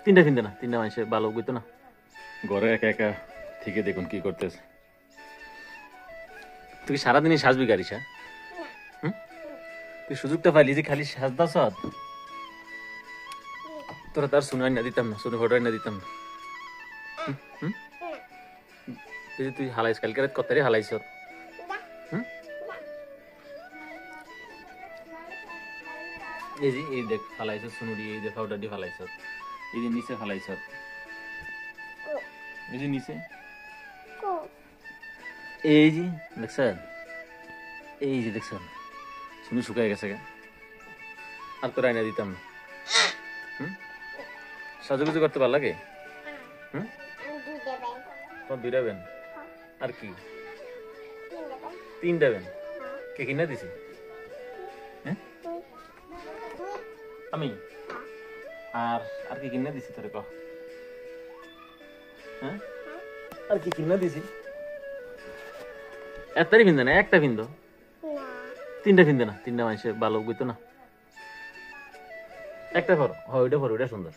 তিনটা কিনতে না, তিনটা মানুষে ভালো বুঝতো না। ঘরে একা একা থেকে দেখুন কি করতেছে। তুই সারাদিনই সাজবি গাড়ি সা? তুই সুযোগটা পাইলি যে খালি সাজদাস। তোরা তার শুনে না দিতাম না, শুনে ফটো না দিতাম না। এই যে তুই হালাইস কালকে রাত কত হালাইছ। এই যে এই দেখ ফালাইছ সুনুরি, এই যে পাউডার দিয়ে ফালাইছ, এই যে নিচে ফালাইছ, এই যে নিচে, এই যে দেখছেন, এই যে দেখছেন শুনে শুকায় গেছে গা। আর তোর আয়না দিতাম না। সাজুগুজু করতে ভালো লাগে? তোমার দুইটা বেন আর কি তিনটা বেন কে কিনা দিছি? আমি আর আর কি কিনা দিছি তোরে? কহ হ্যাঁ, আর কি কিনা দিছি? একটাই ভিন্দে না, একটা ভিন্দো, তিনটা ভিন্দে না, তিনটা মানুষে ভালো বুঝতো না। একটা ফর, হয় ওইটা ফর, ওইটা সুন্দর।